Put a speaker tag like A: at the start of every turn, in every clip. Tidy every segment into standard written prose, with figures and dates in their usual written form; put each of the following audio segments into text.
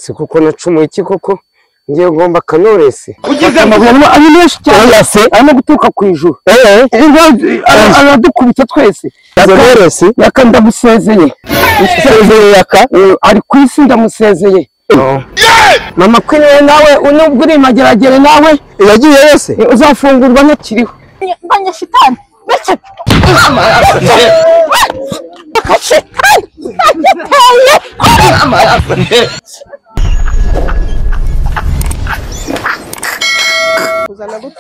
A: si kuko nacumuye iki koko ngiye ngomba Knowless
B: ugize amaguru ari menshi cyane arimo guturuka ku ijuru aradukubita twese
A: Knowless
B: yaka ndamusezeye ari ku isi ndamusezeye mama Queen we nawe unubwo uri mageragere nawe
A: yagiye yose
B: uzafungurwa nakiriho
C: mbanya shitani bece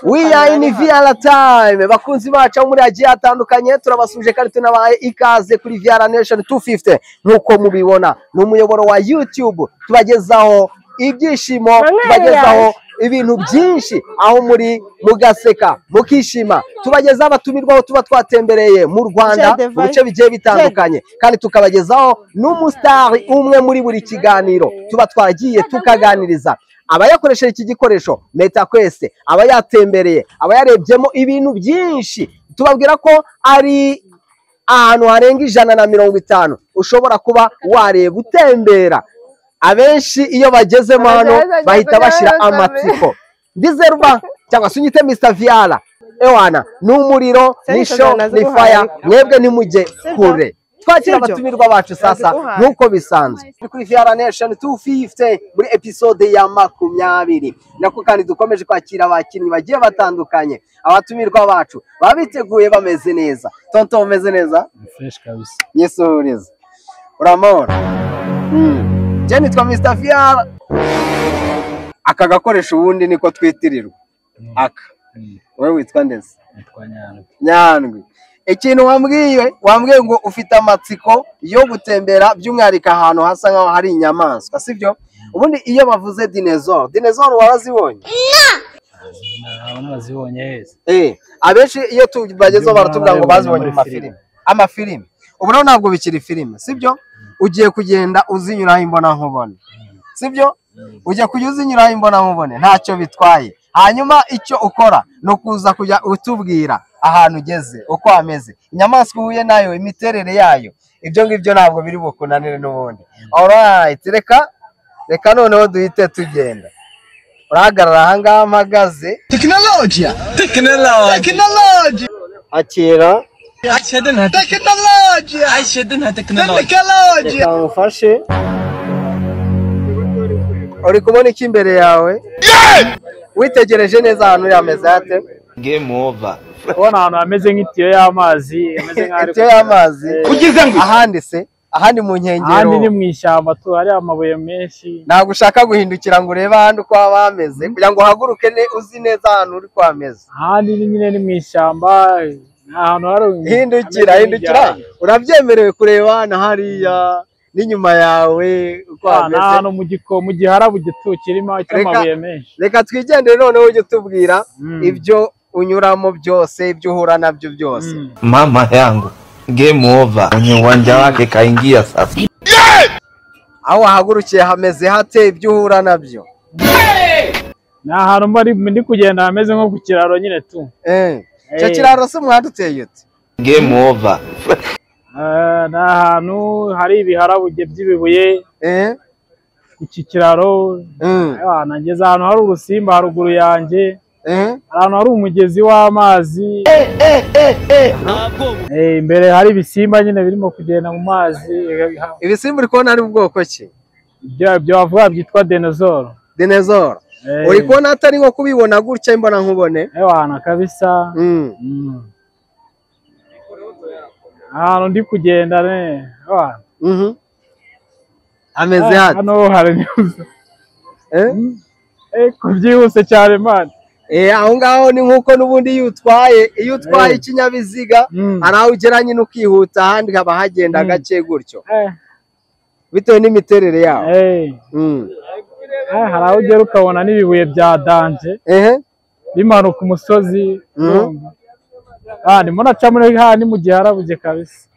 D: We are in Viara time. Bakunzi bacu muri agiye atandukanye turabasuje kandi tunabaye ikaze kuri Viara Nation 250 nkuko mubibona ni umuyoboro wa YouTube tubagezaho ibyishimo tubagezaho ibintu byinshi aho muri mugaseka mukishima tubagezaho abatumirwaho tuba twatembereye mu Rwanda mu bice bigiye bitandukanye kandi tukabagezaho n'umustar umwe muri buri kiganiro tuba twaragiye tukaganiriza abayakoresheje iki gikoresho MetaQuest abayatembereye abayarebyemo ibintu byinshi tubabwira ko ari ahantu harenga 150 ushobora kuba wareba utembera abenshi iyo bagezemo hano bahita bashira amatsiko Dizerba cyangwa sunyite Mr Viara ewana n'umuriro nisho ni fire mwebwe ntimujye kure twakira abatumirwa bacu sasa nuko bisanzwe kuri Viara Nation 250 muri episode ya 20 nako kandi dukomeje kwakira abakinnyi bagiye batandukanye abatumirwa bacu babiteguye bameze neza tonto bameze neza
E: fresh kabisa
D: yesuriza uramora Jenny twa Mr Viara aka gakoresha ubundi niko twitirirwa aka wewe witwa ndeze
E: nitwa
D: Nyandwi ikintu wambwiye ngo ufite amatsiko yo gutembera by'umwarika ahantu hasa nkaho hari inyamaswa sibyo ubundi iyo bavuze dinosaur warazibonye
E: nazibonye heza
D: abenshi iyo tubagezeho baratubwira ngo bazibonye mu mafilime amafilime ubu naho ntabwo bikiri filime sibyo ugiye kugenda uzinyuraho imbona nkubone sibyo ujya kujya uzinyuraho imbona nkubone ntacyo bitwaye hanyuma icyo ukora no kuza kujya utubwira ahantu ugeze uko ameze inyamaswa uhuye nayo imiterere yayo ibyo ngibyo ntabwo biri bukunanire n'ubundi alright reka noneho duhite tugenda urahagarara aha ngaha mpagaze
B: technology
D: akira
B: technology
D: kamufashe uri kubona iki imbere yawe witegereje neza ahantu yameze hate
F: game over
E: ubona ahantu hameze nk'itiyo y'amazi
D: itiyo y'amazi
B: ugize ngo
D: ahandi mu nkengero
E: ahandi ni mu ishyamba tu hari amabuye menshi
D: ntabwo ushaka guhindukira ngo urebe ahandi uko haba hameze kugira ngo uhaguruke uzi neza ahantu uri kuhameze
E: ahandi nyine ni mu ishyamba ahantu hari
D: hindukira urabyemerewe kureba na hariya n'inyuma yawe uko hameze
E: ahantu mu giharabu gitu kirimo cy'amabuye menshi
D: reka twigendere noneho ujye tubwira ibyo unyuramo byose ibyo uhura nabyo byose
F: mama yangu game over kwenye uwanja wake kaingia sasa
D: aho wahagurukiye hameze hate ibyo uhura nabyo
E: ni ahantu ndi kugenda hameze nko ku kiraro nyine tu
D: icyo kiraro se umuhanda uteye ute
F: game over
E: ni ahantu hari ibiharabuge by'ibibuye iki kiraro nageze ahantu hari urusimba haruguru yanjye ahantu hari umugezi w'amazi imbere hari ibisimba nyine birimo kugenda mu mazi
D: ibisimba uri kubona ari ubwoko ki
E: ibyo bavuga byitwa
D: dinosaur uri kubona atari nko kubibona gutya imbona nkubone
E: ewana kabisa ahantu ndi kugenda
D: ameze hate
E: hano hari kubyihuse cyane mani
D: aho ngaho ni nkuko n'ubundi iyo utwaye ikinyabiziga hari aho ugera nyine ukihuta ahandi haba hagenda gake gutyo bitewe n'imiterere yaho
E: hari aho ugera ukabona n'ibibuye bya danje bimanuka umusozi ndimo naca muri hano mu giharabuge kabisa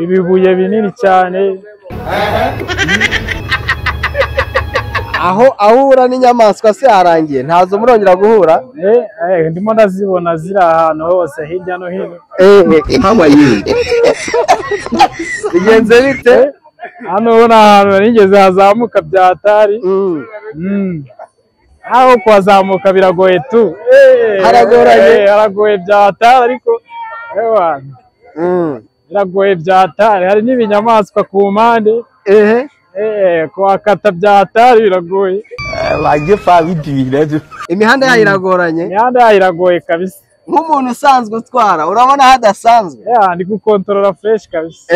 E: ibibuye binini cyane
D: aho ahura n'inyamaswa se harangiye ntazo murongera guhura
E: ndimo ndazibona ziri ahantu hose hirya no hino
D: bigenze bite
E: hano ahantu nigeze hazamuka byatari aho kuhazamuka biragoye tu haragoye byatari ariko biragoye byatari hari n'ibinyamaswa ku mpande kuhakata byatari biragoye
D: imihanda yayo iragoranye
E: imihanda yayo iragoye kabisa
D: nk'umuntu usanzwe utwara urabona hadasanzwe
E: ndi gukontorora fresh kabisa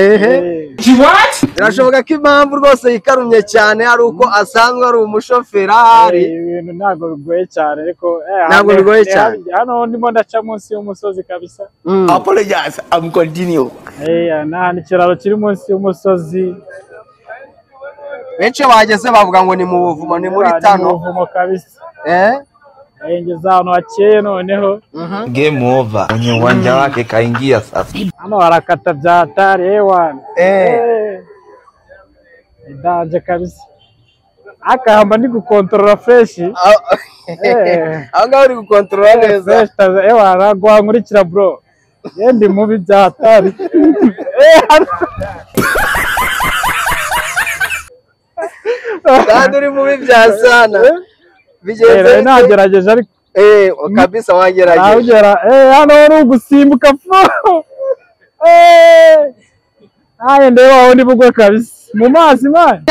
D: birashoboka ko impamvu rwose yikarumye cyane ari uko asanzwe ari umushoferi ahari
E: ibintu ntabwo bigoye cyane ariko
D: ntabwo bigoye cyane
E: hano ndimo ndaca munsi y'umusozi kabisa
F: Apologize, I'm continue.
E: nta ikiraro kiri munsi y'umusozi
D: benshi bageze bavuga ngo ni mu buvumo ni muri tano
E: mu buvumo kabisa ngeze ahantu hakeye noneho
F: Game over. Kwenye uwanja wake kaingia sasa.
E: hano harakata byatari danje kabisa akahamba ndi gukontorora fresh
D: aho ngaho uri gukontorora neza
E: nkurikira bro ndi mubi byatari
D: kandi uri mubi bya sana bigenze
E: nagerageje ariko
D: kabisa wagerageje
E: hano uri ugusimbuka ndeba aho ndi bugwe kabisa mu mazi mani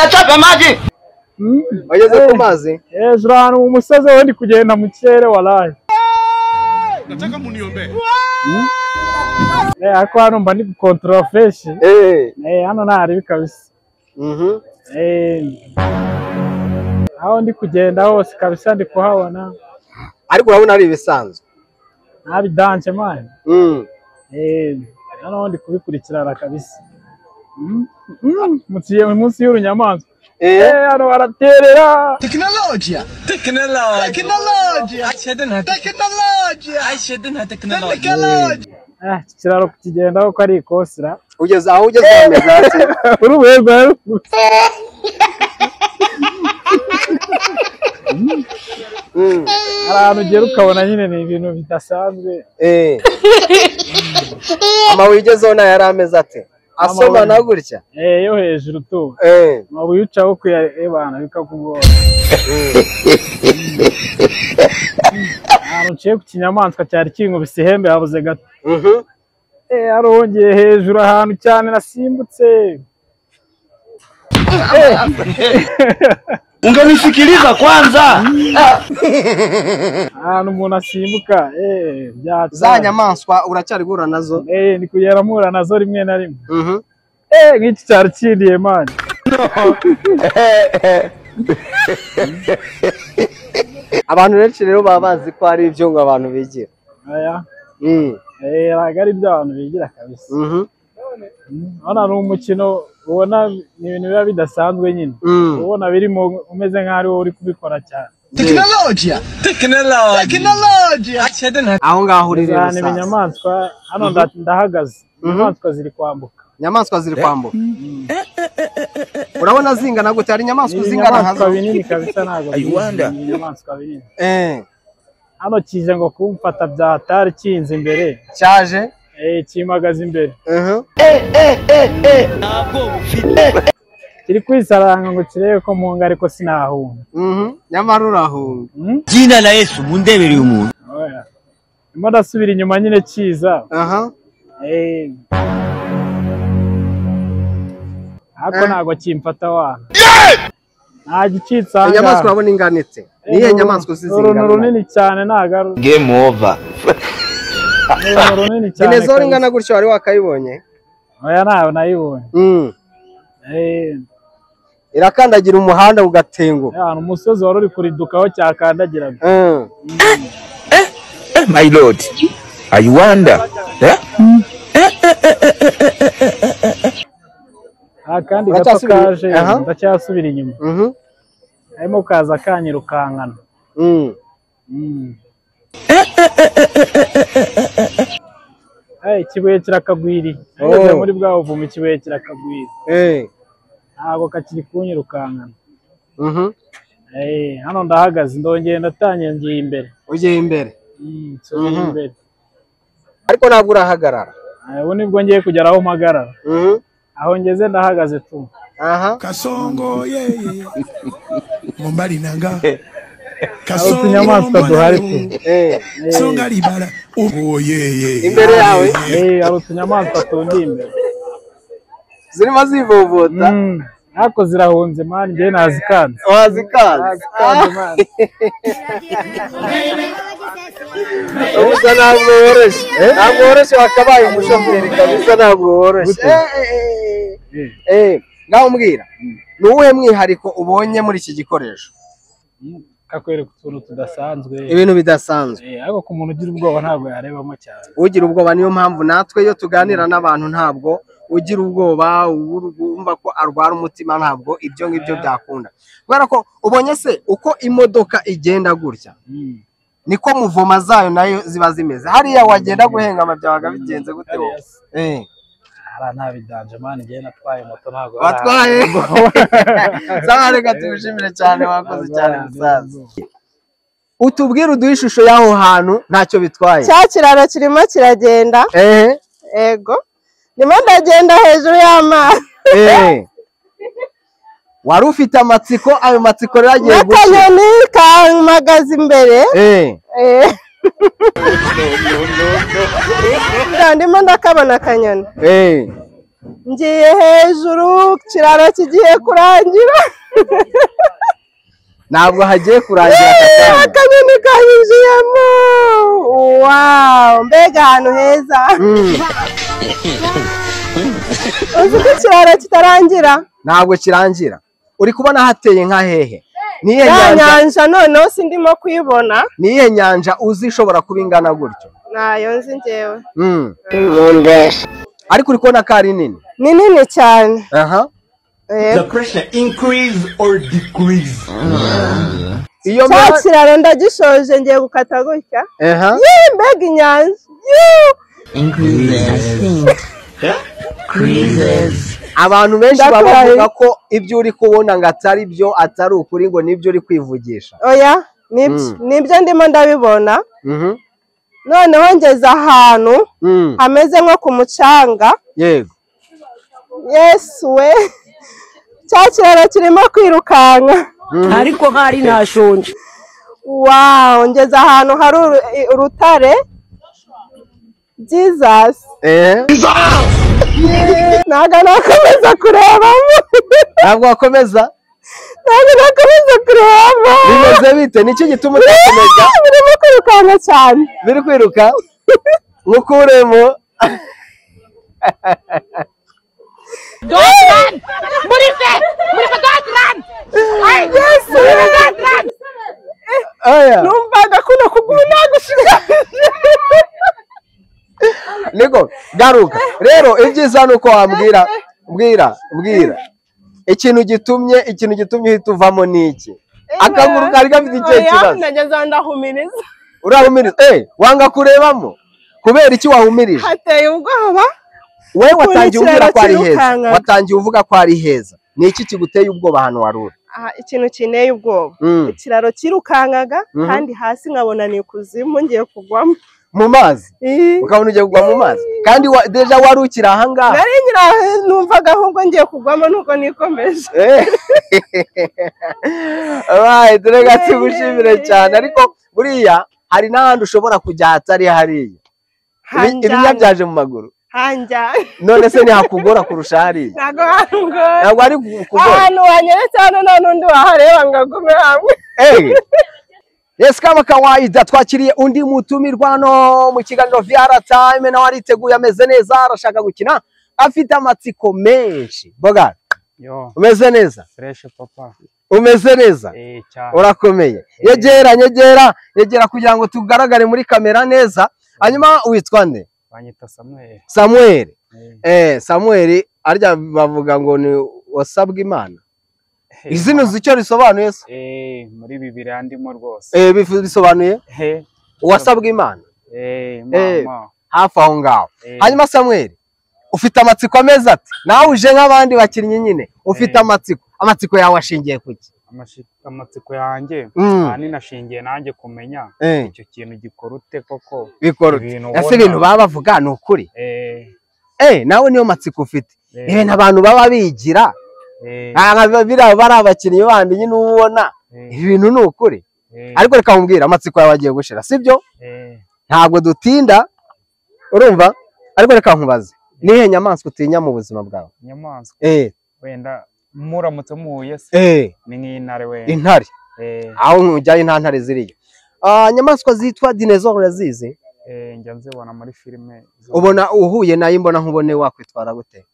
D: wageze ku mazi
E: hejuru ahantu mu musozi aho ndi kugenda mu kirere walahi ariko hano mba ndi gukontorora fresh hano ntahari kabisa aho ndi kugenda hose kabisa ndi kuhabona
D: ariko urabona ari ibisanzwe
E: ntabidanje mani hano ndi kubikurikirana kabisa munsi y'urunyamaswa hano baraterera
G: Tecnologia
E: ikiraro kukigendaho ko ari ikosira
D: ugeze aho ugeze hameze hasi
E: urwego hari ahantu ugera ukabona nyine ni ibintu bidasanzwe
D: amabuye ugezeho nayo yari ameze ate asomana gutya
E: yo hejuru tu amabuye ucaho kuyabana bikakugora ahantu uciye ku kinyamaswa cyari kinkubise ihembe habuze gato arongeye hejuru ahantu cyane nasimbutse
F: Ungenisikiliza kwanza.
E: ahantu umuntu asimbuka
D: za nyamaswa uracyari guhura nazo
E: ndi kugera mpura nazo rimwe na rimwe nk'iki cyari kindiye mani
D: abantu benshi rero baba bazi ko ari ibyo ngo abantu bigira
E: ntabwo ari ibyo abantu bigira kabisa hano ni umukino ubona ni ibintu biba bidasanzwe nyine ubona birimo umeze nk'aho ari wowe uri kubikora cyane
G: Tecnologia
D: aho ngaho uri rero
E: ni inyamaswa hano ndahagaze inyamaswa ziri kwambuka
D: urabona zingana gute hari inyamaswa zingana nkazo
E: binini kabisa ntabwo inyamaswa binini hano kije ngo kumfata byatari kinze imbere
D: cyaje
E: kimagaze imbere kiri kwisaranga ngo kirebe ko munga ariko sinahunga
D: nyamara urahunga
G: Jina la Yesu mundebereye umuntu
E: ndimo ndasubira inyuma nyine kiza ariko ntabwo kimfata wana nta gicitse aha
D: inyamaswa urabona inganitse niyo nyamaswa
E: uzizingana runini cyane ntabwo
F: Game over.
E: runini cyane
D: dinezoro ingana gutyo wari wakayibonye
E: oya ntawe nayibonye
D: irakandagira umuhanda ugatenguka
E: ahantu umusozi wari uri kuridukaho cyakandagiraga
F: My lord. I wonder.
E: akandi gato kaje ndacyasubira inyuma harimo kaza kanyirukankana ikibuye kirakagwiriye ageze muri bwa buvumo ikibuye kirakagwiriye ntabwo kakiri kunyirukankana hano ndahagaze ndongeye ndatangiye ngiye imbere
D: ugiye imbere
E: imbere
D: ariko ntabwo urahagarara
E: ubu nibwo ngiye kugera aho mpagarara aho ngeze ndahagaze tu
D: aha
H: Kasongo yeye mumbali nanga
E: Kasongo inyamaswa duhari
H: songa libala yeye
D: imbere yawe
E: hari utunyamaswa tundi imbere
D: zirimo zivovota
E: ariko zirahunze mani njye nazikanze
D: wazikanze
E: mani
D: ubusa ntabwo woroshye wakabaye umushoferi kabisa ntabwo woroshye ngaho mbwira ni uwuhe mwihariko ubonye muri iki gikoresho
E: kakwereka utuntu tudasanzwe
D: ibintu bidasanzwe
E: ariko ku muntu ugira ubwoba ntabwo yarebamo cyane
D: ugira ubwoba niyo mpamvu natwe iyo tuganira n'abantu ntabwo ugira ubwoba wumva ko arwara umutima ntabwo ibyo ngibyo byakunda kubera ko ubonye se uko imodoka igenda gutya niko muvoma zayo nayo ziba zimeze hariya wagenda guhengama byabaga bigenze gute wowe
E: nta bidanje mani njye natwaye moto ntabwo
D: watwaye sawa reka tugushimire cyane wakoze cyane musaza utubwire uduhe ishusho y'aho hantu ntacyo bitwaye
C: cya kiraro kirimo kiragenda ego ndimo ndagenda hejuru y'amazi
D: wari ufite amatsiko ayo matsiko rero agiye
C: gushira n'akanyoni kamagaze imbere ndimo ndakabona akanyoni ngiye hejuru kiraro kigiye kurangira
D: ntabwo hagiye kurangira
C: akanyoni kanyinjiyemo wawu mbega ahantu heza uzi ko ikiraro kitarangira
D: ntabwo kirangira uri kubona hateye nka hehe niye
C: nyanja noneho sindimo kuyibona
D: niye nyanja uzi ishobora kuba ingana gutyo
C: nayo nzi njyewe
D: ariko uri kubona ko ari nini
C: ni nini cyane
G: The pressure increase or decrease
D: iyo
C: cya kiraro ndagishoje ngiye gukata gutya mbega inyanja
D: abantu benshi baba bavuga ko ibyo uri kubona ngo atari byo atari ukuri ngo nibyo uri kwivugisha
C: oya nibyo ndimo ndabibona noneho ngeze ahantu hameze nko ku mucanga
D: yego
C: yesu we cya kiraro kirimo kwirukanka
B: ariko hari ntashonje
C: wawu ngeze ahantu hari urutare Jesus ntabwo nakomeza kurebamo
D: ntabwo wakomeza
C: kurebamo
D: bimeze bite nicyo gituma utakomeza
C: birimo kwirukanka cyane
D: biri kwiruka nkukuremo
C: numvaga kuno kuguru nagushikanje
D: niko garuka rero ibyiza nuko wambwira bwira ikintu gitumye uhita uvamo niki akaguru kari gafite icyo kibazo
C: nageze ndahumiriza
D: urahumiriza wanga kurebamo kubera iki wahumirije
C: hateye ubwoba
D: wewe watangiye uvuga ko ari heza ni iki kiguteye ubwoba hano warura
C: ikintu kineye ubwoba ikiraro kirukankaga kandi hasi nkabona ni kuzimu ngiye kugwamo
D: mu mazi ukabona ugiye kugwa mu mazi kandi deja wari ukiri ahangaha
C: nari numvaga ahubwo ngiye kugwamo nuko nikomeje
D: turega tugushimire cyane ariko buriya hari n'ahandi ushobora kujya hatari hariya ibinya byaje mu maguru none se ntihakugora kurusha hariya ntabwo ari kugora
C: ahantu wanyeretse hano nta n'undi wahareba ngo agume hamwe
D: Yes, kama kawaida twakiriye undi mutumirwa no mu kiganiro VR Time nawe ariteguye ameze neza arashaka gukina afite amatsiko menshi boga umeze neza
E: fresh papa
D: umeze neza urakomeye yegera kugira ngo tugaragare muri kamera neza hanyuma witwa nde
E: banyita
D: Samuel arya bavuga ngo ni wasabwe Imana izina uzi icyo risobanuye se
E: muri Bibiliya ndimo rwose
D: bisobanuye wasabwe Imana
E: mama
D: hafi aho ngaho hanyuma Samuel ufite amatsiko ameze ati nawe uje nk'abandi bakinnyi nyine ufite amatsiko yawe ashingiye kuki
E: amatsiko yanjye ni nashingiye nanjye kumenya icyo kintu gikora ute koko
D: bikora ese ibintu baba bavuga ni ukuri nawe niyo matsiko ufite ibintu abantu baba bigira biriya bari abakinnyi bandi nyine ubona ibintu ni ukuri ariko reka nkubwire amatsiko yawe agiye gushira sibyo ntabwo dutinda urumva ariko reka nkubaze nihe nyamaswa utinya mu buzima bwawe
E: inyamaswa wenda muramutse muhuye se ni nk'intare wenda
D: intare aho nkujyayo nta ntare ziriyo nyamaswa zitwa dinosaur urazizi
E: njya nzibona muri filime
D: ubona uhuye nayo imbona nkubone wakwitwara gute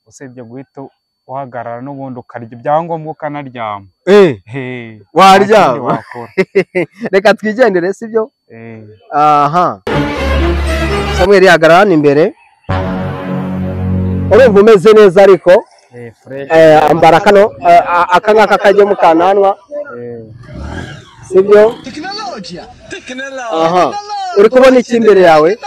E: usibye guhita uhagarara n'ubundi ukarya ibyangombwa ukanaryama
D: waryama reka twigendere sibyo aha Samuel yahagarara hano imbere urumva umeze neza ariko ambara kano aka ngaka kajya mu kananwa sibyo aha uri kubona iki imbere yawe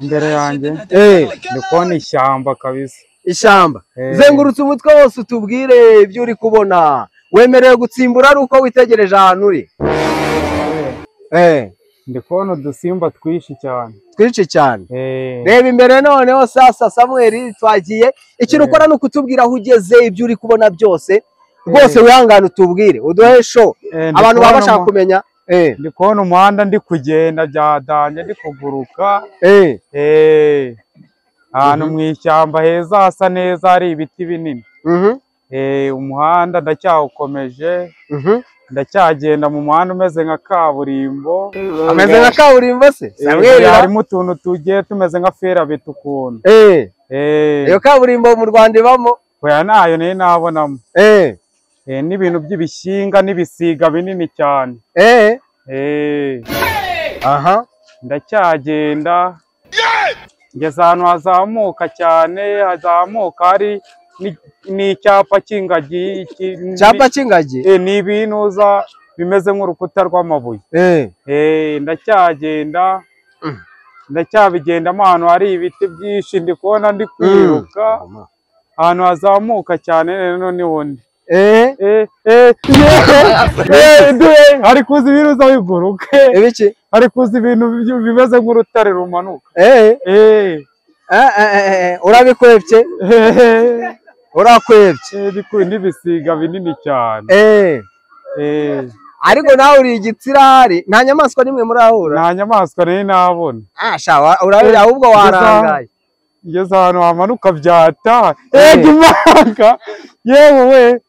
E: imbere yanjye ndi kubona ishyamba kabisa
D: ishyamba zengurutse umutwe wose utubwire ibyo uri kubona wemerewe gutsimbura ari uko witegereje ahantu uri
E: ndi kubona udusimba twinshi cyane reba imbere noneho sasa Samuel twagiye ikintu ukora ni ukutubwira aho ugeze ibyo uri kubona byose rwose wihangane utubwire uduhe show abantu baba bashaka kumenya ndi kubona umuhanda ndi kugenda byadanye ndi kuguruka ahantu mu ishyamba heza hasa neza hari ibiti binini umuhanda ndacyawukomeje ndacyagenda mu muhanda umeze nka kaburimbo
D: ameze nka kaburimbo se
E: harimo utuntu tugiye tumeze nka ferabeto ukuntu
D: iyo kaburimbo mu Rwanda ibamo
E: oya nayo niyo nabonamo n'ibintu by'ibishyinga n'ibisiga binini cyane
D: aha
E: ndacyagenda ngeze ahantu hazamuka cyane hazamuka hari n'icyapa cy'ingagi
D: icyapa cy'ingagi
E: ni ibinuza bimeze nk'urukuta rw'amabuye ndacyabigendamo ahantu hari ibiti byinshi ndi kubona ndi kwiruka ahantu hazamuka cyane rero nibundi hari kuza ibinuza biguruke hari kuza ibintu bimeze nk'urutare rumanuka
D: urabikwebye urakwebye
E: n'ibisiga binini cyane
D: ariko nawe uri igitsirari nta nyamaswa nimwe murahura
E: nta nyamaswa nari nabona
D: urabira ahubwo warangaye
E: ngeze ahantu hamanuka byata imanga yewe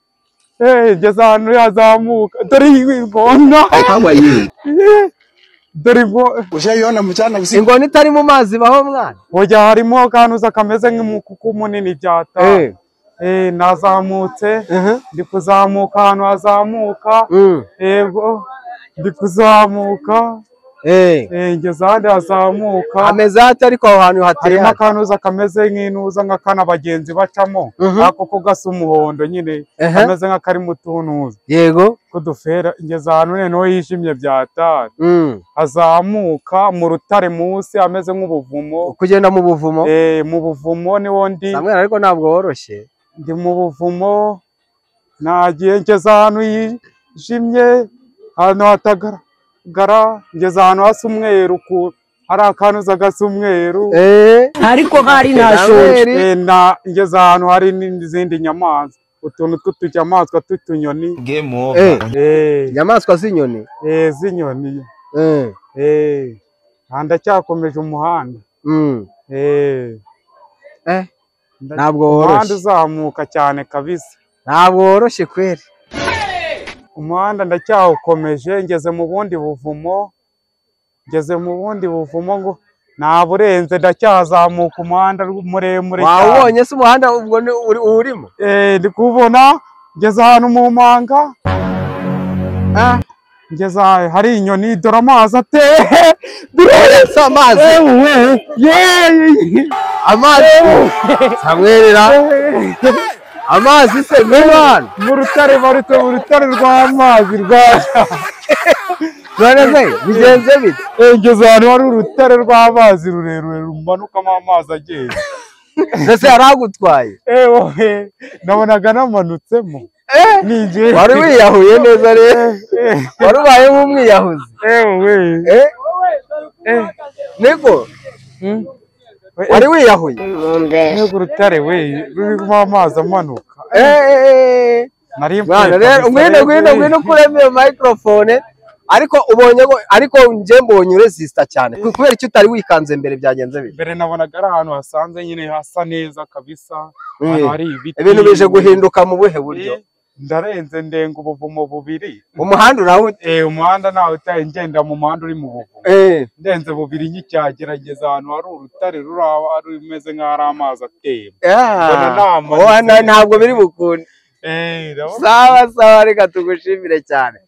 E: ngeze ahantu hazamuka dore ingona dore
H: ushayiona mchana usiku
D: ingona itari mu mazi baho mwana
E: oya harimo akantu kameze nk'umukuku munini byata nazamutse ndi kuzamuka ahantu hazamuka yego ndi kuzamuka ngeze ahandi hazamuka
D: ameze hate ariko aho hantu hateye
E: harimo akantuza kameze nk'intuza nk'akana bagenzi bacamo ako ko gasa umuhondo nyine kameze nk'akari mu tuntuza
D: yego
E: kudufera ngeze ahantu noneho yishimye byatari hazamuka mu rutare munsi ameze nk'ubuvumo
D: kugenda mu buvumo
E: mu buvumo niwo ndi
D: Samuel ariko ntabwo woroshye
E: ndi mu buvumo nagiye ngeze ahantu yishimye ahantu hatagaragara ngeze ahantu hasa umweru hari akantuza gasa umweru
B: ariko hari nashonje
E: ngeze ahantu hari n'izindi nyamaswa utuntu tw'utunyamaswa tw'utunyoni
F: game over
D: inyamaswa z'inyoni
E: z'inyoni ndacyakomeje umuhanda
D: ntabwo woroshye
E: umuhanda uzamuka cyane kabisa
D: ntabwo woroshye kweri
E: umuhanda ndacyawukomeje ngeze mu bundi buvumo ngo naburenze ndacyazamuka umuhanda muremure cyane
D: wawubonye se umuhanda ubwo urimo
E: ndi kubona ngeze ahantu mu manga ngeze hari inyoni dore amazi ateye
D: amazi Samuel amazi se mwana
E: mu rutare rw'amazi
D: none bigenze bite
E: ngeze ahantu hari urutare rw'amazi rurerure rumanukamo amazi agenda
D: mbese yaragutwaye
E: nabonaga namanutsemo
D: wari wiyahuye neza rero wari ubaye nk'umwiyahuzi niko
E: wari wiyahuye
A: Yego urutare we rurimo amazi amanuka.
E: Mwana rero ngwino kureme iyo microphone ariko ariko nje mbonye resista cyane kubera icyo utari wikanze mbere byagenze bite.
A: Mbere nabonaga ari ahantu hasanze nyine hasa neza kabisa. Hano hari ibiti.
E: Ibintu bije guhinduka mu buhe buryo.
A: Ndarenze ndenga ubuvumo bubiri.
E: Umuhanda uraho
A: umuhanda nawe utaye ngenda mu muhanda uri mu buvumo. Ndenze bubiri nk'icyagerageza ahantu hari urutare ruraho ari rumeze nk'ari amazi atemba.
E: Ntabwo biri bukunde. Sawa reka tugushimire cyane.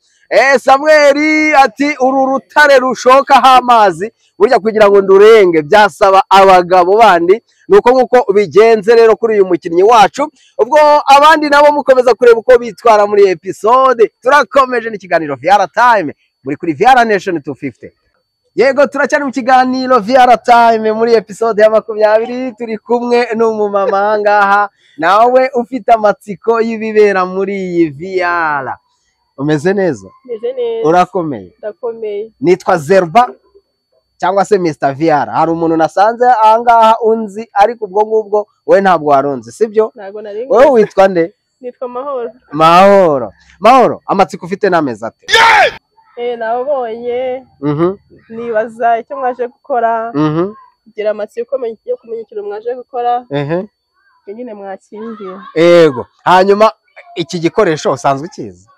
E: Samuel ati uru rutare rushokaho amazi burya kugira ngo ndurenge byasaba abagabo bandi nuko nkuko bigenze rero kuri uyu mukinnyi wacu ubwo abandi nabo mukomeza kureba uko bitwara muri episode turakomeje n'ikiganiro VR Time muri kuri VR Nation 250. Yego turacyari mu kiganiro VR Time muri episode ya 20 turi kumwe n'umumama ngaha nawe ufite amatsiko y'ibibera muri iyi VR. Umeze neza?
C: Meze neza.
E: Urakomeye?
C: Ndakomeye.
E: Nitwa Zerba cyangwa se Mr VR. Hari umuntu nasanze ahangaha unzi ariko ubwo ngubwo we ntabwo waronze sibyo?
C: Ntago nari.
E: Wowe witwa nde?
C: Nitwa Mahoro.
E: Mahoro amatsiko ufite n'amezi ate?
C: Nabonye. Nibaza icyo mwaje gukora. Gira amatsiko yo kumenya ikintu mwaje gukora. Nyine mwakingiye.
E: Yego. Hanyuma iki gikoresho usanzwe ukizi?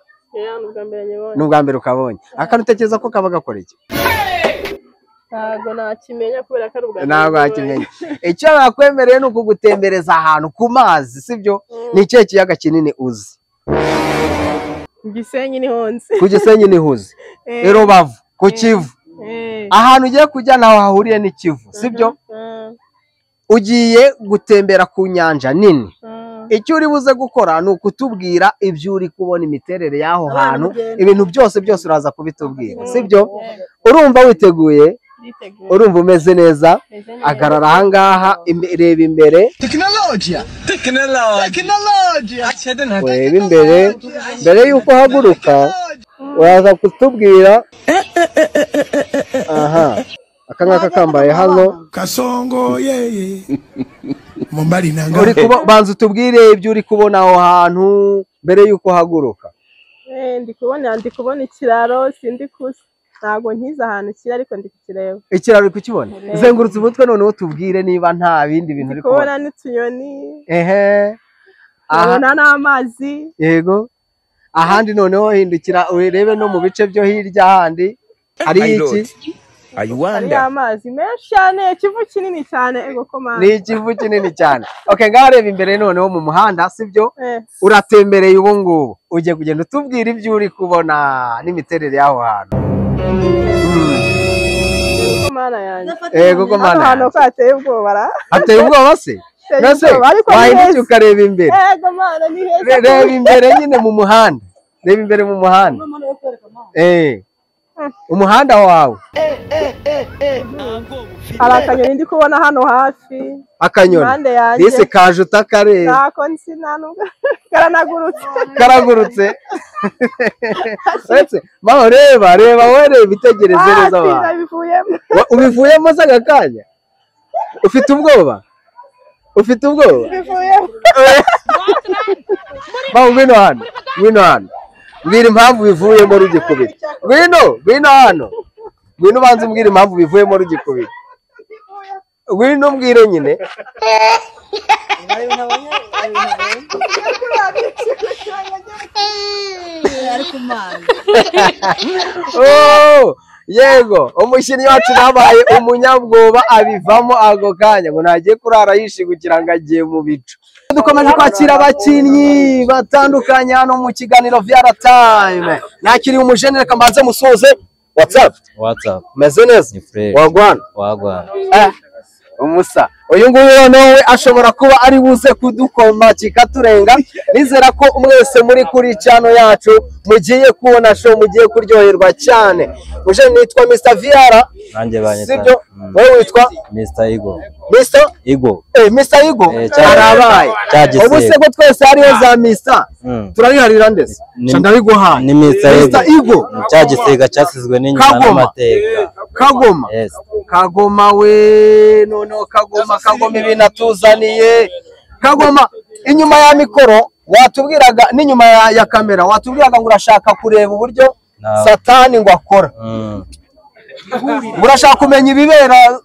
C: N'ubwa
E: mbere ukabonye. Akantu utekereza ko kaba gakora iki?
C: Ntago nakimenya kubera ko ari ubwa mbere.
E: Ntago nakimenya. Icyo bakwemereye ni ukugutembereza ahantu ku mazi sibyo? Ni ikihe kiyaga kinini uzi?
C: Gisenyi niho nzi.
E: Ku Gisenyi niho uzi. Rubavu, ku Kivu. Ahantu ugiye kujya naho hahuriye n'ikivu sibyo? Ugiye gutembera ku nyanja nini. Icyo uri buze gukora ni ukutubwira ibyo uri kubona imiterere y'aho hantu ibintu byose uraza kubitubwira sibyo? Urumva witeguye? Urumva umeze neza? Agarara ahangaha reba imbere.
G: Technology.
E: Reba imbere mbere yuko haguruka uraza kutubwira. Aka ngaka kambaye hano
H: Kasongo yeye Mumbari nanga
E: uri banza utubwire ibyo uri kubona aho hantu mbere yuko haguruka.
C: Ndi kubona ikiraro sindi kusa ntago nkiza ahantu kiri ariko ndi kukireba.
E: Ikiraro uri kukibona? Zengurutse umutwe noneho tubwire niba nta bindi bintu uri kubona.
C: N'utunyoni.
E: Aha
C: n'amazi.
E: Yego. Ahandi noneho hindukira urebe no mu bice byo hirya handi hari iki?
C: Hari amazi menshi cyane, ikivu kinini cyane ego komanda.
E: Ni ikivu kinini cyane. Okay, ngaho reba imbere noneho mu muhanda sibyo? Uratembereye ubu ngubu. Ugiye kugenda utubwira ibyo uri kubona n'imiterere y'aho hantu.
C: Komanda yanjye.
E: Ego komanda.
C: Hano kateye ubwoba ra.
E: Ateye ubwoba se? Nase wahindutse ukareba imbere.
C: Ego mana ni heza.
E: Reba imbere nyine mu muhanda. Reba imbere mu muhanda. Umuhanda wawe.
C: Hari akanyoni ndi kubona hano hafi.
E: Akanyoni? Ese kaje utakareba?
C: Ntako nsinanubwa.
E: Karagurutse. Ese maho reba were bitegereze neza abantu. Ubivuyemo se agakanya? Ufite ubwoba? Maho ngwino hano. Mbwira impamvu bivuyemo rugikubira. Ngwino hano. Ngwino banze mbwira impamvu bivuyemo rugikubira. Ngwino mbwire nyine. Yego umukinnyi wacu nabaye umunyabwoba abivamo ako kanya ngo nagiye kurara yishigukira ngo agiye mu bicu. Dukomeje kwakira abakinnyi batandukanye hano mu kiganiro VR Time. Nakiriye umujenere kamaze musoze. What's up? Meze neza? Wagwana. Umusa uyu nguyu nawe ashobora kuba ari buze kudukoma kikaturenga. Nizera ko mwese muri kuri channel yacu mugiye kubona show mugiye kuryoherwa cyane. Uje nitwa Mr VR.
I: Nanjye banyita.
E: Sibyo? Wowe witwa
I: Mr Igo.
E: Mr Igo. Arabaye. Ubu se ko twese hariyo za Mr. Turabiharira ndetse. Ndabiguhaye.
I: Ni Mr Igo. Cyagisiga cyasizwe n'inyuma n'amateka.
E: Kagoma.
I: Yes.
D: Kagoma we noneho Kagoma ibintu atuzaniye. Kagoma inyuma ya mikoro watubwiraga n'inyuma ya kamera watubwiraga ngo urashaka kureba uburyo Satani ngo akora. Urashaka kumenya ibibera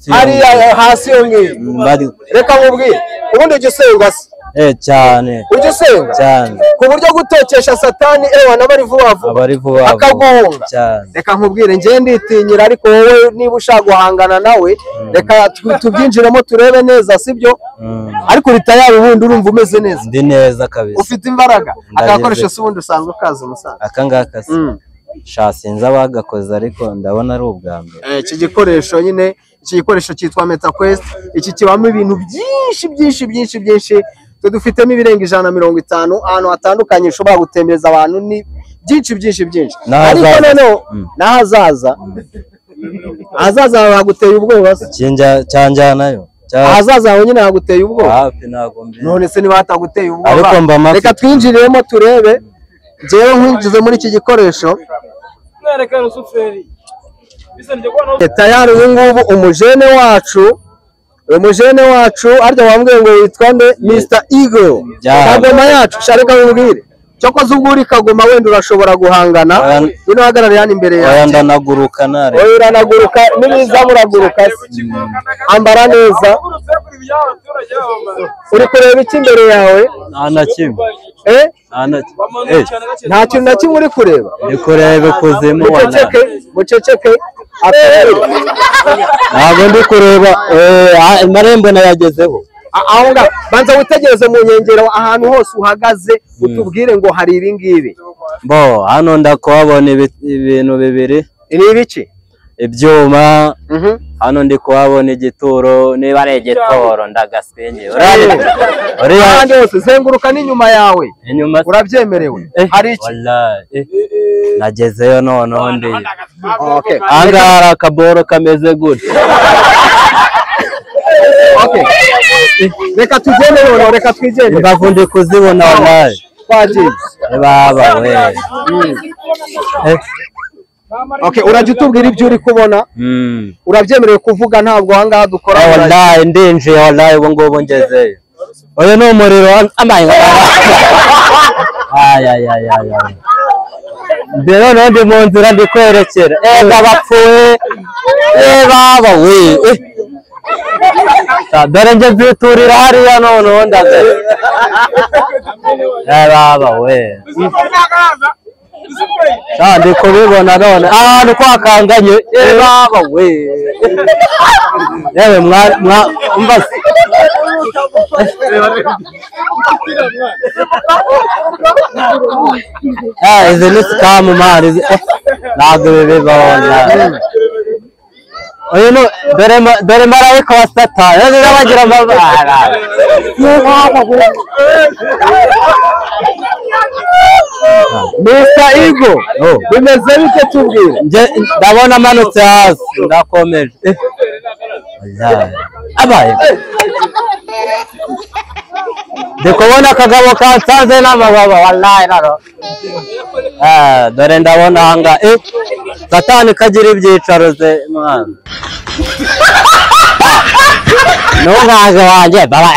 D: hariya hasi yongeye. Reka nkubwire ubundi ujye usenga se.
I: Cyane.
D: Ujye usenga
I: cyane.
D: Ku buryo gutokesha Satani nabari vuba akaguhunga. Reka nkubwire ngiye nditinyira ariko wowe niba ushaka guhangana nawe reka tubyinjiremo turebe neza sibyo. Ariko ritayari ubundi urumva umeze neza.
I: Ndi neza kabisa.
D: Ufite imbaraga. Akakoresho se ubundi usanzwe ukaza umusaza.
I: Akangaka se. Shasinza bagakoze ariko ndabona ari ubwa mbere.
D: Iki gikoresho nyine iki gikoresho cyitwa MetaQuest. Iki kibamo ibintu byinshi dufitemo ibirenga 150 ahantu hatandukanye ushobora gutembereza abantu ni byinshi ariko noneho nahazaza baguteye ubwoba
I: cyanjanayo
D: ahazaza nyine haguteye ubwoba
I: hafi ntago mbi
D: none se niba hataguteye ubwoba reka twinjiremo turebe jewe nkwinjize muri iki gikoresho tayari ubu ngubu umujene wacu arya wambwiye ngo witwa nde Mr Eagle. Kagoma yacu shareka nkubwire cyokoze ubwo uri Kagoma wenda urashobora guhangana bino hagarara yani imbere yawe
I: ndanaguruka nare
D: uranaguruka nibiza buraguruka ambara neza uri kureba iki imbere yawe
I: nta kimwe
D: nta kintu na kimwe uri kureba
I: uri kureba kuzimu
D: muceceke
I: ntabwo ndi kureba amarembo nayagezeho
D: ahonga banza witegereze mu nkengero ahantu hose uhagaze utubwire ngo hari ibi ngibi
I: hano ndakuhabona ibintu bibiri
D: ni ibiki
I: ibyuma hano ndi kuhabona igituro niba ari igitoro ndagasenge
D: ahandi hose zenguruka n'inyuma yawe urabyemerewe hari iki
I: nagezeyo noneho ndi ahangaha hari akaboro kameze gutya
D: reka tugende noneho reka twigende
I: imbavu ndi kuzibona wallahi
D: twagiye
I: baba we
D: urajya utubwira ibyo uri kubona urabyemerewe kuvuga ntabwo ahangaha dukora
I: wallahi ndinjiye wallahi ubu ngubu ngezeyo uyu ni umuriro amaye mbere noneho ndi mu nzira ndi kwerekera bapfuye baba we dore nge nziturira hariya noneho ndagaye baba we ndi kubibona none ahantu kwakanganye baba we yewe umva izi ni sikamu mani ntabwo bibaho uyu ni dore marayika wa Satani rero bagira amabara
D: Mr Eagle bimeze bite tubwire
I: ndabona amanutse hasi ndakomeje abaye ndikubona akagabo kansanze n'amababa wallahi naro dore ndabona hanga Satani kagira ibyicaro ze mwana nungaje wanje baba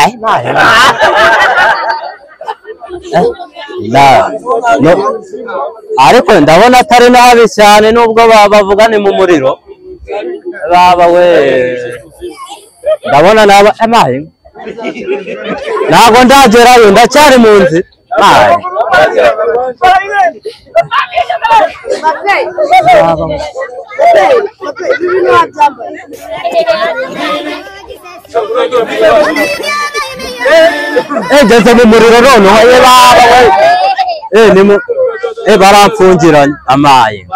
I: ariko ndabona atari nabi cyane nubwo bavuga ni mu muriro baba we ndabona naba amaye ntabwo ndagerayo ndacyari mu nzi ngeze mu muriro noneho baramfungiranye amaye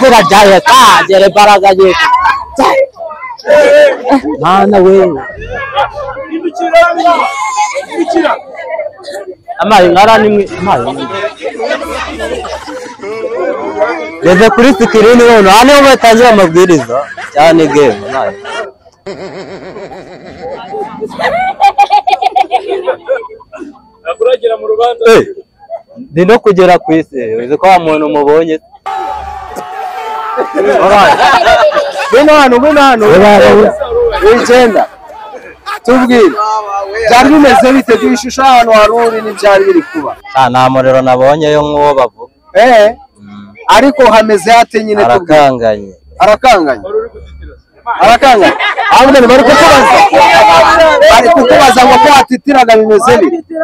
I: Mira jaya jere baraga je mana we amaye ngarani mwe amaye Leze kuri sikirini none hano batangira amabwiriza cyane game amaye
A: Akuragira mu rubanza
I: ndi no kugera ku isi uzi ko wa muntu mubonye
E: bino hano wigenda tubwire byari bimeze bite byishusha ahantu haruri n'ibyari biri kuba
I: nta muriro nabonyeyo nk'uwo bavuga
E: ariko hameze hate nyine
I: arakanganye
E: ahubwo bari kukubaza ngo ko hatitiraga bimeze bite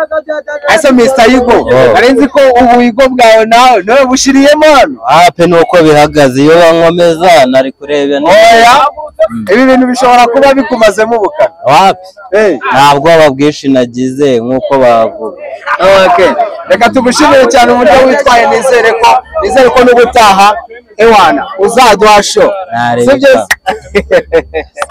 E: ese Mr. Yigo arenzi ko ubu Yigo bwawe nawe bushiriyemo hano
I: pe nuko bihagaze iyo bankomeza nari kurebe
E: ibi bintu bishobora kuba bikumazemo ubukana
I: wapi ntabwo babwishi nagize nk'uko bavuga
E: reka tugushimire cyane uburyo witwaye nizere ko n'ubutaha ewana uzaduha show sibyo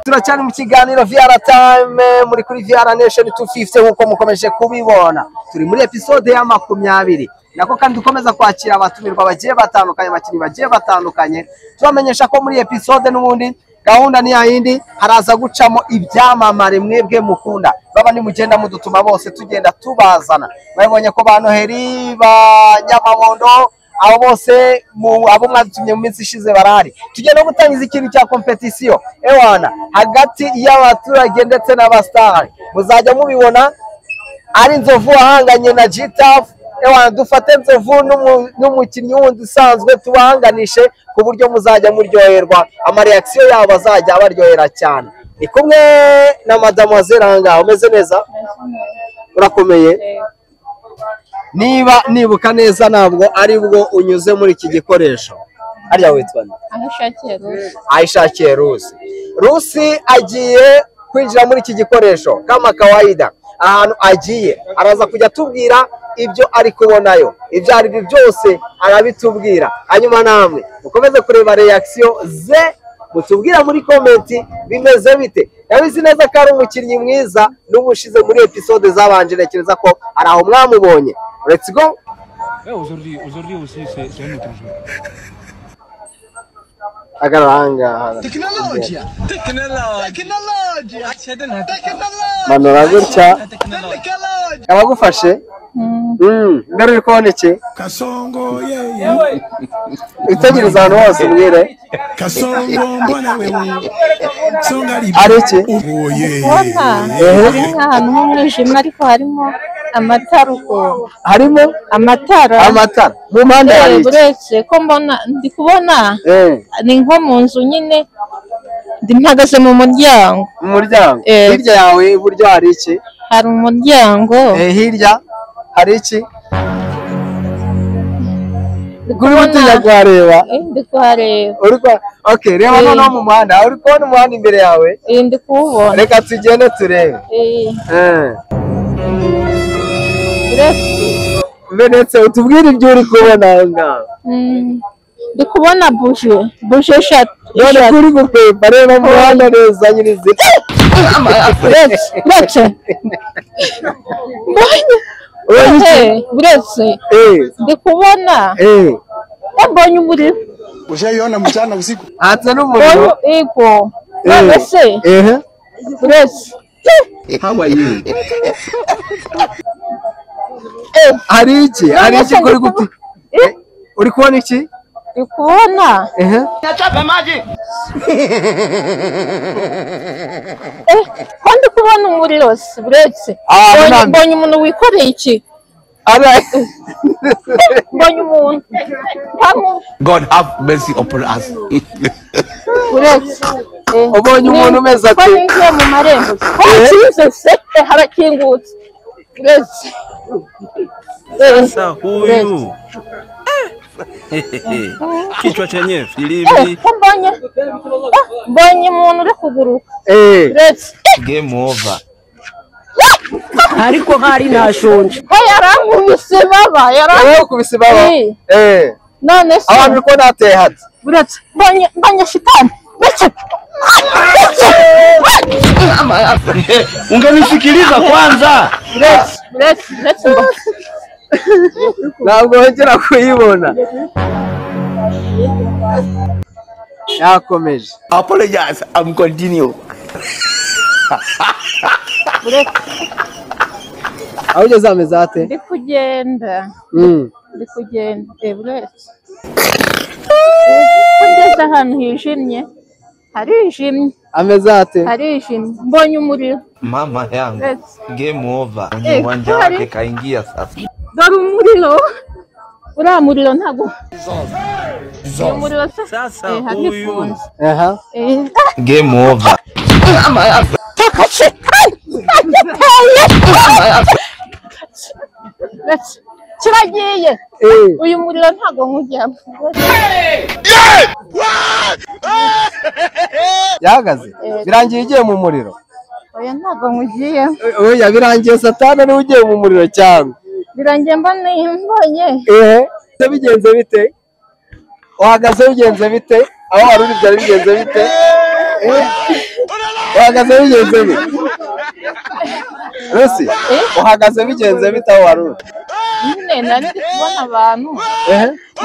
E: turacyari mu kiganiro VR Time muri kuri VR Nation 250 nkuko mukomeje kubibona turi muri episode ya 20 nako kandi dukomeza kwakira abatumirwa bagiye batandukanye abakinnyi bagiye batandukanye tubamenyesha ko muri episode n'ubundi gahunda ni yindi haraza gucamo ibyamamare mwebwe mukunda baba ni mugenda mudutuma bose tugenda tubazana babonye ko ba Noheli ba Nyamabondo abo bose abo mwatumye mu minsi ishize barahari tugenda gutangiza ikintu cya competition ewana hagati y'abaturage ndetse n'abastari muzajya mubibona ari Nzovu ahanganye na Gitaf ewana dufate Nzovu n'umukinnyi wundi usanzwe tubahanganishe ku buryo muzajya muryoherwa amareaction yabo azajya abaryohera cyane ni kumwe na Mademoiselle Hanga umeze neza urakomeye niba nibuka neza ntabwo ari bwo unyuze muri iki gikoresho ariya witwa Aishakiye Rusi agiye kwinjira muri iki gikoresho kama kawaida ahantu agiye araza kujya tubwira ibyo ari kubonayo ibyo ari byo byose arabitubwira hanyuma namwe mukomeze kureba reaction ze mutubwira muri comment bimeze bite yabizi neza ko ari umukinnyi mwiza n'ubushize muri episode zabanje nekereza ko ari aho mwamubonye let's go
J: aujourd'hui aussi c'est un autre jour
E: agaranga manora gutya abagufashe ndari uri kubona iki
H: Kasongo
E: itegereza ahantu hose ubwire
H: Kasongo mbona wewe songa
E: ari iki
K: hari nk'ahantu h'umwijima ariko harimo amatara uko
E: harimo
K: amatara
E: mu mpande hari iki
K: uretse ko mbona ndi kubona ni nko mu nzu nyine ndi mpagaze mu muryango
E: hirya yawe iburyo hari iki
K: hari umuryango
E: hirya hari iki Guri mutinya kuhareba
K: ndi kuhareba
E: okay reba noneho mu muhanda uri kubona umuhanda imbere yawe
K: ndi kuwubona
E: reka tugende turebe Venetse utubwire ibyo uri kubona ngaho
K: ndi kubona buje eshatu
E: none kuri gukwepa reba mu muhanda neza nyirizi
K: uretse ndi kubona mbonye umuriro
H: ushaiona mchana usiku
E: hata n'umuriro
K: ego none se uretse
E: how are you hari iki kuri guti uri kubona iki
K: ndi kubona
E: Nachapa maji
K: ndi kubona umuriro uretse mbonye umuntu wikoreye iki mbonye umuntu
F: God have mercy upon us.
K: uretse
E: ubonye umuntu umeze ati
K: ngiye mu marembo harakingutse uretse
J: sasa huyu kichwa chenye filimi
K: mbonye umuntu uri kuguruka uretse
F: Game over.
B: ariko hari nashonje
K: yarankubise baba
E: yarankubise baba
K: none se
E: abantu ko nateye hati
K: uretse mbonye shitani
F: Ungenisikiliza kwanza.
K: Uretse
E: ntabwo wongera kuyibona yakomeje
F: Apologize, I'm continue.
E: aho ugeze ameze ate
K: ndi kugenda ndi kugenda buretse ngeze ahantu hijimye harijimye
E: ameze ate
K: harijimye mbonye umuriro
F: Mama yangu game over mwenye uwanja wake kaingia sasa
K: dore umuriro uriya muriro ntago umuriro
J: sasa
K: harifunze
F: game over
K: kiragiye uyu muriro ntago nkujyamo
E: yahagaze birangiye igiye mu muriro
K: oya ntago nkugiye
E: oya birangiye satani ari ugiye mu muriro cyangwa
K: birangiye mbonye
E: bigenze bite uhagaze bigenze bite aho wari uri byari bigenze bite uhagaze bigenze bite Rusi uhagaze bigenze bite aho wari uri
K: nyine nari kubona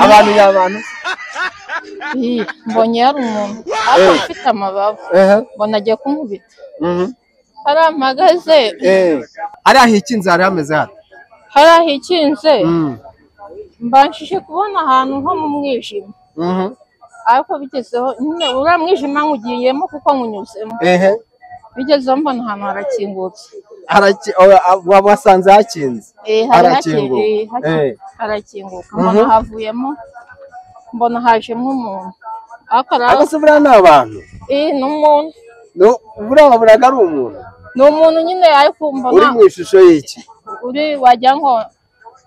E: abantu y'abantu
K: mbonye hari umuntu afite amababa mbona agiye kunkubita hari amagaze
E: ari ahikinze hari hameze hano
K: hari ahikinze mbanshije kubona ahantu ho mu mwijima ariko bigezeho nyine uriya mwijima nkugiyemo kuko nkunyuzemo bigezeho mbona ahantu harakingutse
E: wasanze hakinze
K: harakinguka mbona havuyemo mbona hajemo umuntu
E: ariko se buriya ni abantu
K: ni umuntu
E: buriya waburaga ari umuntu
K: ni umuntu nyine ariko mbona
E: uri mu ishusho y'iki
K: uri wagira ngo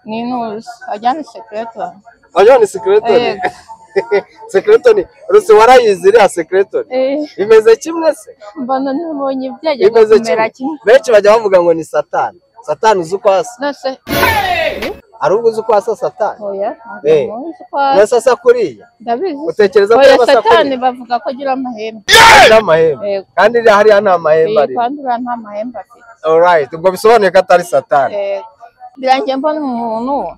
K: ni intuzi wagira ni sekeretoni
E: wagira ni sekeretoni sekeretoni Rusi warayizi iriya sekeretoni imeze kimwe se
K: mbona nibonye ibyagiye kumera kimwe
E: benshi bajya bavuga ngo ni satani satani uzi uko asa ari ubwo uzi uko asa satani nasa asa kuriya utekereza ko
K: asa satani bavuga ko agira amahembe
E: kandi hariya nta mahembe ari
K: kandi uriya nta mahembe afite
E: alright ubwo bisobanuye ko atari satani
K: birangiye mbona umuntu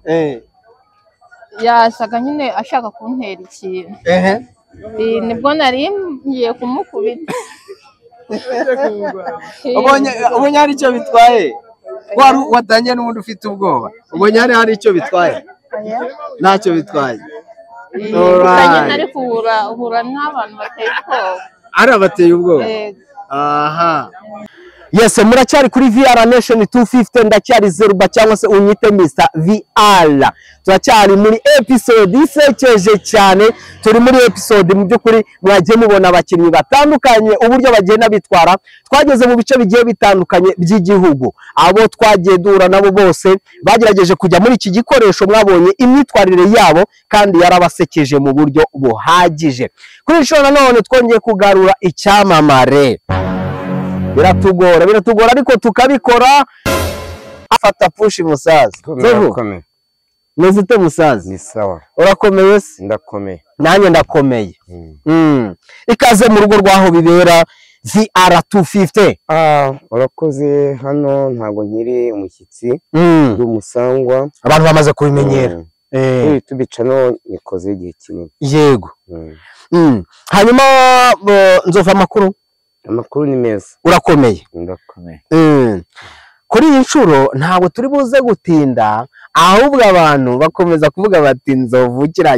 K: yasaga nyine ashaka kuntera ikintu nibwo nari ngiye kumukubita
E: ubonye hari icyo bitwaye watangiye n'ubundi ufite ubwoba ubonye hari icyo bitwaye ntacyo bitwaye
K: nari uhura n'abantu bateye ubwoba
E: ari abateye ubwoba aha Yes, muracyari kuri VR Nation 250 ndacyari Zeruba cyangwa se unyite Mr VR. Turacyari muri episode isekeje cyane, turi muri episode mu byukuri mwagiye mubona abakinnyi batandukanye uburyo bagenda bitwara. Twageze mu bice bigiye bitandukanye by'igihugu. Abo twagiye duhura nabo bose bagerageje kujya muri iki gikoresho mwabonye imyitwarire yabo kandi yarabasekeje mu buryo buhagije. Kuri shona none twongeye kugarura icyamamare. Biratugora ariko tukabikora. Afata push musaza.
L: Urakomeye.
E: Muzite musaza.
L: Ni sawa.
E: Urakomeye se?
L: Ndakomeye.
E: Nanjye ndakomeye. Ikaze mu rugo rwaho bibera VR 250.
L: Urakoze hano ntago nkiri umushyitsi. Umusangwa.
E: Abantu bamaze kubimenyera.
L: Tubica no nikoze igihe kinini.
E: Yego. Hanyuma nzova makuru.
L: Amakuru ni meza.
E: Urakomeye?
L: Ndakomeye.
E: Kuri iyi nshuro ntabwo turi buze gutinda, ahubwo abantu bakomeza kuvuga bati nzovu kiriya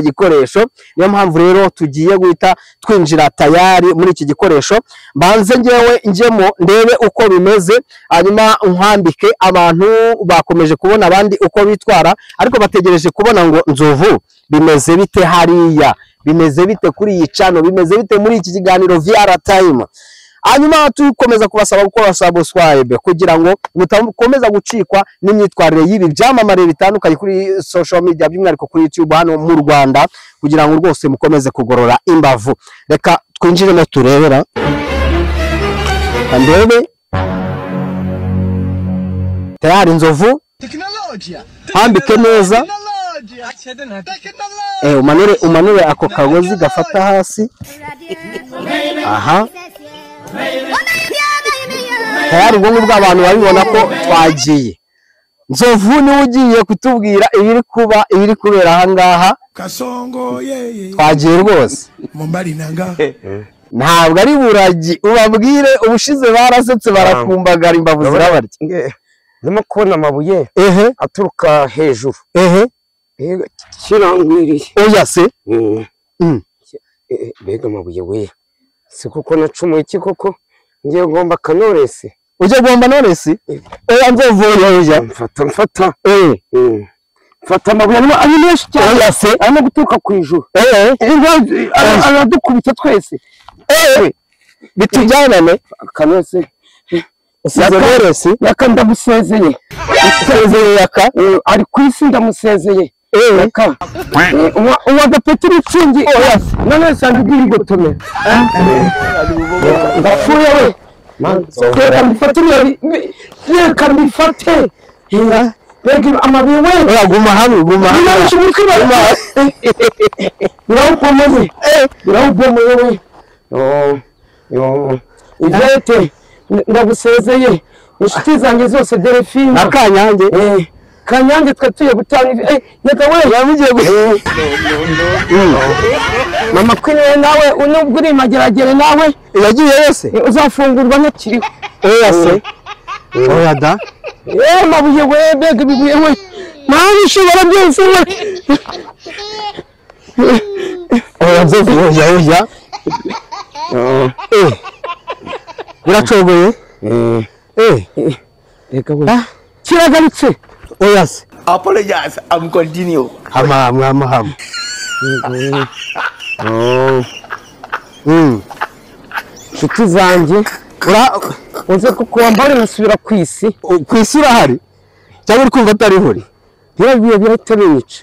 E: gikoresho. Niyo mpamvu rero tugiye guhita twinjira tayari muri iki gikoresho. Banze ngewe njyemo ndebe uko bimeze, hanyuma nkwambike. Abantu bakomeje kubona abandi uko bitwara, ariko bategereje kubona ngo nzovu bimeze bite hariya, bimeze bite kuri iyi channel, bimeze bite muri iki kiganiro VR Time. Hanyuma tukomeza kubasaba gukora subscribe kugira ngo mutakomeza gucikwa n'imyitwarire y'ibi byamamare bitandukanye kuri social media, by'umwihariko kuri YouTube hano mu Rwanda, kugira ngo rwose mukomeze kugorora imbavu. Reka twinjiremo turebera. Ndebe tayari nzovu hambike neza. Umanure ako kagozi gafata hasi. Aha. Tayari ubwo ngubwo abantu babibona ko twagiye. Nzovu ni ugiye kutubwira ibiri kubera aha ngaha.
H: Kasongo
E: twagiye rwose.
H: Mumbari nanga.
E: Ntabwo ari buragi, ubabwire ubushize barasetse barakumbagara imbavu zirabarya.
L: ndimo kubona amabuye aturuka hejuru kirangwiriye
E: oya se
L: mbega amabuye we si kuko nacumuye iki koko ngiye ngomba Knowless
E: uje gomba Knowless oya nzovuye oya
L: mfata amabuye ari menshi cyane
E: oya se
L: arimo guturuka ku ijuru aradukubita twese
E: bitujyanane
L: Knowless
E: Knowless
L: yaka ndamusezeye
E: yaka
L: ari ku isi ndamusezeye yaka uwa Gapetero Itsingi none sanga igirigotome ndapfuye we reka mbifate reka amabuye we
E: guma hamwe
L: birawubomoye we Ivete ndagusezeye inshuti zanjye zose Delphine
E: nakanyange
L: Kanyange twatuye gutanga yaka we
E: yamugiye
L: mama Queen we nawe nubwo uri mageragere nawe
E: yagiye yose
L: uzafungurwa nakiriho
E: oya se oya da
L: mabuye we mbega ibibuye we mani ushobora byose we
E: oya nzovuye oya biracogoye
L: reka we kiragarutse
E: oya se
G: Apologize, I'm continue.
E: hama
L: inshuti zanjye uze kuko wambare nasubira ku isi
E: urahari cyangwa uri kumva atariho
L: birabiye biratebica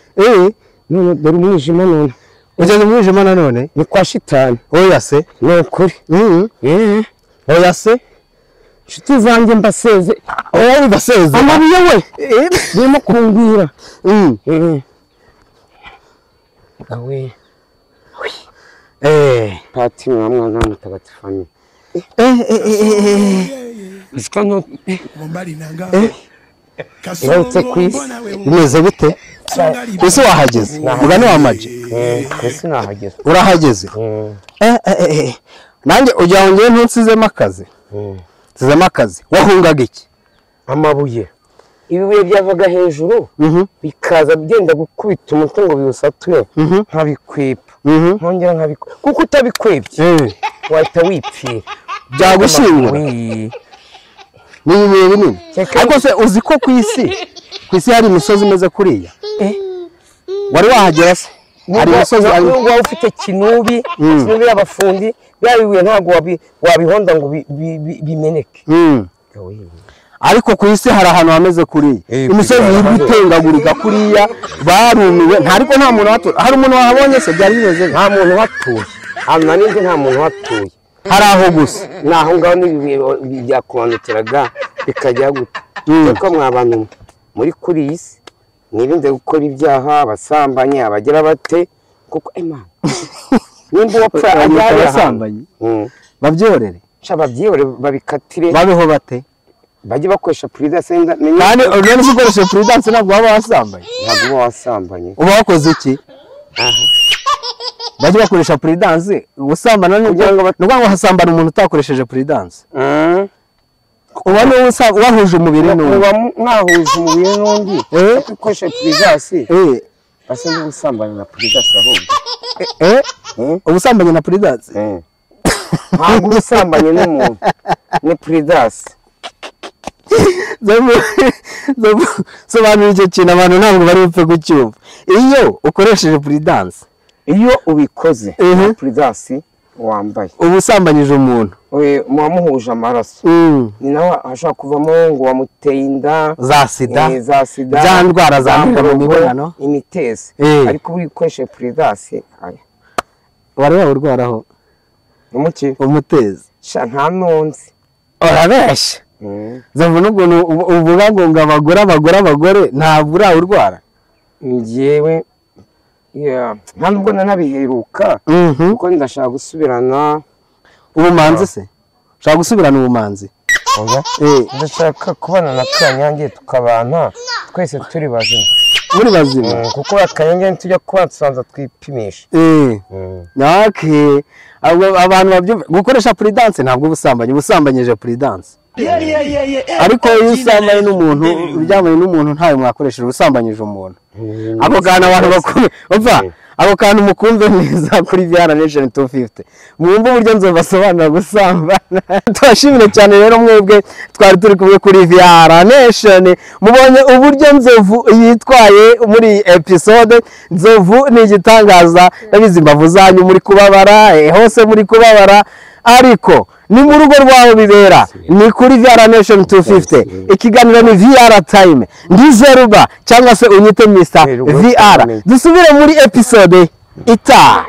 L: none dore umwijima none
E: ugeze mu mwijima nanone
L: ni kwa shitani
E: oya se
L: ni ukuri
E: oya se
L: inshuti zanjye mbaseze
E: oya mbaseze
L: amabuye we birimo kungwira awe pati mwana mutagatifanye
H: Iskano Mombari nanga
E: Kasongo ku isi bimeze bite ese wahageze mugane wa maji
L: ese nahageze
E: urahageze nanjye ujya wongeye ntusizemo akazi sizemo akazi wahungaga iki
L: amabuye ibibuye byavaga hejuru bikaza byenda gukubita umutwe ngo biwusatuye nkabikwipa nkongera nkabikwipa kuko utabikwebye wahita wipfira
E: byagushimira ni ibibuye binini ariko se uzi ko ku isi hari imisozi imeze kuriya wari wahagera se hari imisozi
L: waba ufite kinubi y'abafundi bya bibuye ntabwo wabihonda ngo bimeneke
E: ariko ku isi hari ahantu hameze kuriya imisozi y'ibitengagurika kuriya barumiwe ariko nta muntu watuye hari umuntu wahabonye se byari bimeze
L: nta muntu watuye ahantu nanjye nta muntu watuye
E: hari aho gusa
L: naho ngaho n'ibibuye byakumanukiraga bikajya gute kuko mwabantu muri kuri iyi si mwirinde gukora ibyaha abasambanyi abagira bate kuko imana nimba wapfa
E: abasambanyi babyorere
L: babyiore babikatire
E: babeho bate
L: bajye bakoresha prudence
E: kandi uretse gukoresha prudence ntabwo waba wasambanye
L: ntabwo waba wasambanye
E: uba wakoze iki bajye bakoresha prudence usambana n'ubwo hasambana umuntu utakoresheje prudence uba ni wahuje umubiri n'undi
L: uba mwahuje umubiri n'undi ukoresha prudence basa n'ubusambanye na prudence ahubwo
E: ubusambanye na prudence
L: ntabwo ubusambanye n'umuntu ni prudence
E: sobanura icyo kintu abantu ntabwo bari bupfe kucyumva iyo ukoresheje prudence
L: iyo ubikoze prudence wambaye
E: uba usambanyije umuntu
L: muwamuhuje amaraso ni nawe ashobora kuvamo ngo wamuteye inda
E: za sida za ndwara zandurira mu mibonano
L: imitezi ariko uri gukoresha prudence
E: wari wawurwaraho
L: umuki
E: umutezi
L: nta nonzi
E: urabeshya zavuga n'ukuntu uvuga ngo abagore ntabwo urawurwara
L: ngewe nta nubwo nanabiheruka kuko ndashaka gusubirana
E: ubumanzi se ushaka gusubirana ubumanzi
L: ndashaka kubana na Kanyange tukabana twese turi bazima
E: muri bazima
L: kuko Kanyange tujya kuba tusanza twipimisha
E: abantu babyumva gukoresha prudence ntabwo ubusambanyije prudence ariko iyo usambanye n'umuntu uryamanye n'umuntu ntawe mwakoresheje usambanyije umuntu ako kantu abantu bakumva ako kantu mukumve neza kuri VR Nation 250 mwumva uburyo nzobasobanura gusambana twashimire cyane rero mwebwe twari turi kumwe kuri VR Nation mubonye uburyo Nzovu yitwaye muri episode Nzovu ni igitangaza nabizi imbavu zanyu muri kubabara hose muri kubabara ariko ni mu rugo rwawe bibera ni kuri VR Nation 250 ikiganiro ni VR time ndizeruba cyangwa se unyite Mr VR dusubire muri episode ita